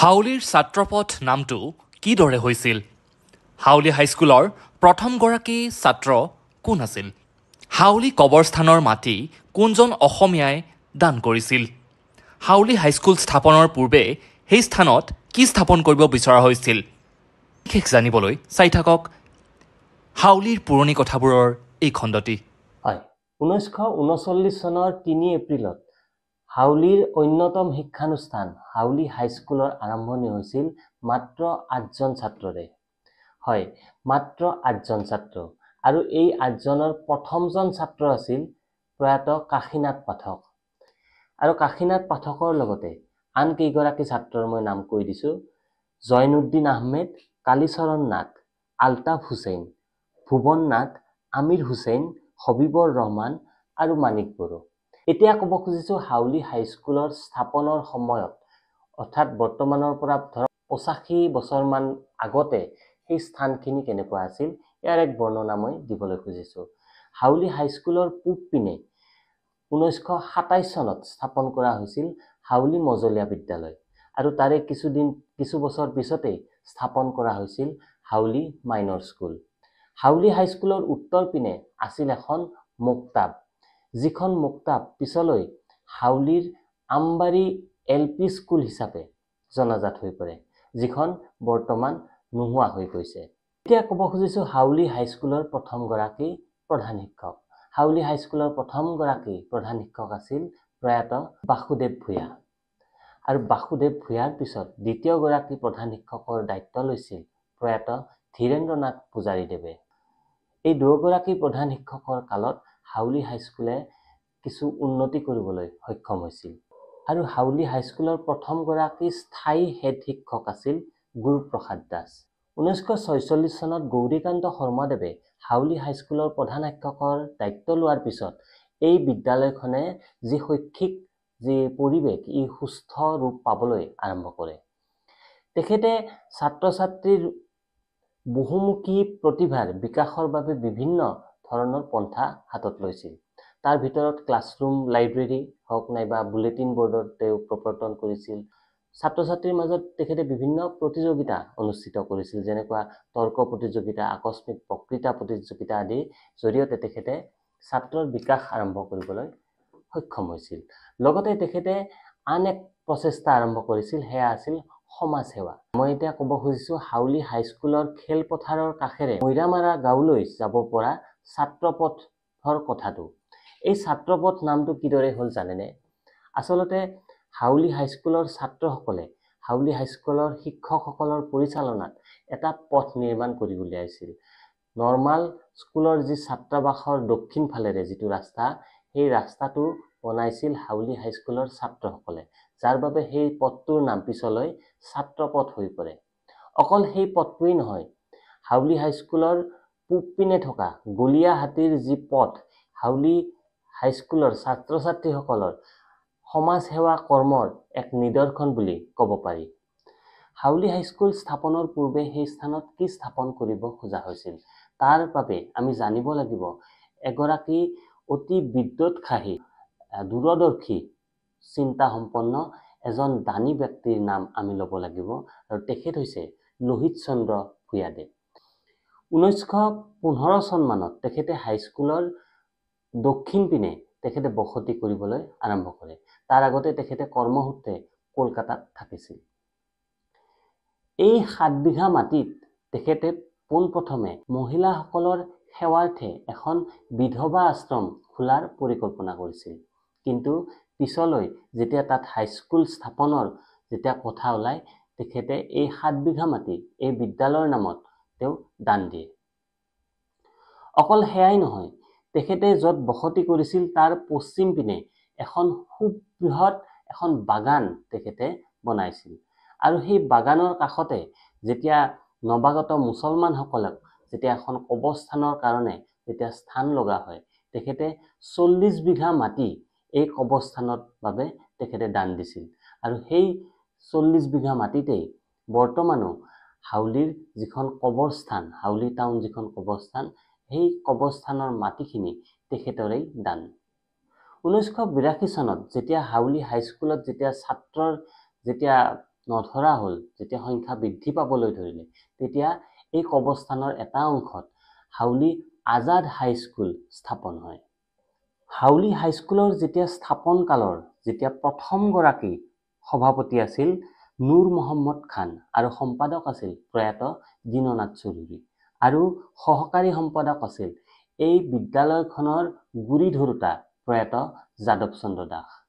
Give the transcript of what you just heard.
হাউলিৰ ছাত্ৰপথ নামটো কিদৰে হৈছিল? হাউলি হাইস্কুলৰ প্ৰথমগৰাকী ছাত্ৰ কোন আছিল? হাউলি কবৰস্থানৰ মাটি কোনজন অসমীয়াই দান কৰিছিল? হাউলি হাইস্কুল স্থাপনৰ পূৰ্বে সেই স্থানত কি স্থাপন কৰিব বিচৰা হৈছিল? বিশেষ জানিবলৈ চাই থাকক হাউলিৰ পুৰণি কথাবোৰৰ এই খণ্ডটি। হয়, 1939 চনৰ 3 এপ্ৰিলত হাউলিৰ অন্যতম শিক্ষানুষ্ঠান হাউলি হাইস্কুলৰ আৰম্ভণি হৈছিল মাত্ৰ 8জন ছাত্ৰৰে। হয়, মাত্ৰ 8জন ছাত্ৰ, আৰু এই 8জনৰ প্ৰথমজন ছাত্ৰ আছিল প্ৰয়াত কাশীনাথ পাঠক। আৰু কাশীনাথ পাঠকৰ লগতে আন কেইগৰাকী ছাত্ৰৰ মই নাম কৈ দিছোঁ: জয়নুদ্দিন আহমেদ, কালীচৰণ নাথ, আলতাফ হুছেইন, ভুৱন নাথ, আমিৰ হুছেইন, হবিবৰ ৰহমান আৰু মানিক বড়ো। এতিয়া ক'ব খুজিছোঁ হাউলি হাইস্কুলৰ স্থাপনৰ সময়ত, অৰ্থাৎ বৰ্তমানৰ পৰা ধৰক 85 বছৰমান আগতে সেই স্থানখিনি কেনেকুৱা আছিল, ইয়াৰ এক বৰ্ণনা মই দিবলৈ খুজিছোঁ। হাউলি হাইস্কুলৰ পূব পিনে 1927 চনত স্থাপন কৰা হৈছিল হাউলি মজলীয়া বিদ্যালয়, আৰু তাৰে কিছু বছৰ পিছতেই স্থাপন কৰা হৈছিল হাউলি মাইনৰ স্কুল। হাউলি হাইস্কুলৰ উত্তৰ পিনে আছিল এখন মুক্তাব, যিখন মুক্তাব পিছলৈ হাউলিৰ আমবাৰী LP স্কুল হিচাপে জনাজাত হৈ পৰে, যিখন বৰ্তমান নোহোৱা হৈ গৈছে। এতিয়া ক'ব খুজিছোঁ হাউলি হাইস্কুলৰ প্ৰথমগৰাকী প্ৰধান শিক্ষক। হাউলি হাইস্কুলৰ প্ৰথমগৰাকী প্ৰধান শিক্ষক আছিল প্ৰয়াত বাসুদেৱ ভূঞা, আৰু বাসুদেৱ ভূঞাৰ পিছত দ্বিতীয়গৰাকী প্ৰধান শিক্ষকৰ দায়িত্ব লৈছিল প্ৰয়াত ধীৰেন্দ্ৰনাথ পূজাৰীদেৱে। এই দুয়োগৰাকী প্ৰধান শিক্ষকৰ কালত হাউলি হাইস্কুলে কিছু উন্নতি কৰিবলৈ সক্ষম হৈছিল। আৰু হাউলি হাইস্কুলৰ প্ৰথমগৰাকী স্থায়ী হেড শিক্ষক আছিল গুৰুপ্ৰসাদ দাস। 1946 চনত গৌৰীকান্ত শৰ্মাদেৱে হাউলি হাইস্কুলৰ প্ৰধান শিক্ষকৰ দায়িত্ব লোৱাৰ পিছত এই বিদ্যালয়খনে যি শৈক্ষিক যি পৰিৱেশ, ই সুস্থ ৰূপ পাবলৈ আৰম্ভ কৰে। তেখেতে ছাত্ৰ ছাত্ৰীৰ বহুমুখী প্ৰতিভাৰ বিকাশৰ বাবে বিভিন্ন ধৰণৰ পন্থা হাতত লৈছিল। তাৰ ভিতৰত ক্লাছৰুম লাইব্ৰেৰী হওক নাইবা বুলেটিন বৰ্ডৰ তেওঁ প্ৰৱৰ্তন কৰিছিল। ছাত্ৰ ছাত্ৰীৰ মাজত তেখেতে বিভিন্ন প্ৰতিযোগিতা অনুষ্ঠিত কৰিছিল, যেনেকুৱা তৰ্ক প্ৰতিযোগিতা, আকস্মিক বক্তৃতা প্ৰতিযোগিতা আদিৰ জৰিয়তে তেখেতে ছাত্ৰৰ বিকাশ আৰম্ভ কৰিবলৈ সক্ষম হৈছিল। লগতে তেখেতে আন এক প্ৰচেষ্টা আৰম্ভ কৰিছিল, সেয়া আছিল সমাজ সেৱা। মই এতিয়া ক'ব খুজিছোঁ হাউলি হাইস্কুলৰ খেলপথাৰৰ কাষেৰে মৈৰামাৰা গাঁৱলৈ যাব পৰা ছাত্ৰপথৰ কথাটো। এই ছাত্ৰপথ নামটো কিদৰে হ'ল জানেনে? আচলতে হাউলি হাইস্কুলৰ ছাত্ৰসকলে হাউলি হাইস্কুলৰ শিক্ষকসকলৰ পৰিচালনাত এটা পথ নিৰ্মাণ কৰি উলিয়াইছিল। নৰ্মাল স্কুলৰ যি ছাত্ৰাবাসৰ দক্ষিণ ফালেৰে যিটো ৰাস্তা, সেই ৰাস্তাটো বনাইছিল হাউলি হাইস্কুলৰ ছাত্ৰসকলে, যাৰ বাবে সেই পথটোৰ নাম পিছলৈ ছাত্ৰপথ হৈ পৰে। অকল সেই পথটোৱেই নহয়, হাউলি হাইস্কুলৰ পূব পিনে থকা গলীয়াহাটীৰ যি পথ, হাউলি হাইস্কুলৰ ছাত্ৰ ছাত্ৰীসকলৰ সমাজ সেৱা কৰ্মৰ এক নিদৰ্শন বুলি ক'ব পাৰি। হাউলি হাইস্কুল স্থাপনৰ পূৰ্বে সেই স্থানত কি স্থাপন কৰিব খোজা হৈছিল, তাৰ বাবে আমি জানিব লাগিব এগৰাকী অতি বিদ্যুৎসাহী, দূৰদৰ্শী চিন্তাসম্পন্ন এজন দানী ব্যক্তিৰ নাম আমি ল'ব লাগিব, আৰু তেখেত হৈছে লোহিত চন্দ্ৰ ভূঞাদেৱ। 1915 চনমানত তেখেতে হাইস্কুলৰ দক্ষিণ পিনে তেখেতে বসতি কৰিবলৈ আৰম্ভ কৰে। তাৰ আগতে তেখেতে কৰ্মসূত্ৰে কলকাতাত থাকিছিল। এই 7 বিঘা মাটিত তেখেতে পোনপ্ৰথমে মহিলাসকলৰ সেৱাৰ্থে এখন বিধৱা আশ্ৰম খোলাৰ পৰিকল্পনা কৰিছিল। কিন্তু পিছলৈ যেতিয়া তাত হাইস্কুল স্থাপনৰ যেতিয়া কথা ওলায়, তেখেতে এই 7 বিঘা মাটি এই বিদ্যালয়ৰ নামত তেওঁ দান দিয়ে। অকল সেয়াই নহয়, তেখেতে য'ত বসতি কৰিছিল তাৰ পশ্চিম পিনে এখন সুবৃহৎ এখন বাগান তেখেতে বনাইছিল, আৰু সেই বাগানৰ কাষতে যেতিয়া নৱাগত মুছলমানসকলক যেতিয়া এখন কবৰস্থানৰ কাৰণে যেতিয়া স্থান লগা হয়, তেখেতে 40 বিঘা মাটি এই কবৰস্থানৰ বাবে তেখেতে দান দিছিল। আৰু সেই 40 বিঘা মাটিতেই বৰ্তমানো হাউলিৰ যিখন কবৰস্থান, হাউলি টাউন যিখন কবৰস্থান, সেই কবৰস্থানৰ মাটিখিনি তেখেতৰেই দান। 1982 চনত যেতিয়া হাউলি হাইস্কুলত যেতিয়া ছাত্ৰৰ যেতিয়া নধৰা হ'ল, যেতিয়া সংখ্যা বৃদ্ধি পাবলৈ ধৰিলে, তেতিয়া এই কবৰস্থানৰ এটা অংশত হাউলি আজাদ হাইস্কুল স্থাপন হয়। হাউলি হাইস্কুলৰ যেতিয়া স্থাপন কালৰ যেতিয়া প্ৰথমগৰাকী সভাপতি আছিল নুৰ মহম্মদ খান আৰু সম্পাদক আছিল প্ৰয়াত দীননাথ চৌধুৰী আৰু সহকাৰী সম্পাদক আছিল এই বিদ্যালয়খনৰ গুৰি ধৰোঁতা প্ৰয়াত যাদৱ চন্দ্ৰ দাস।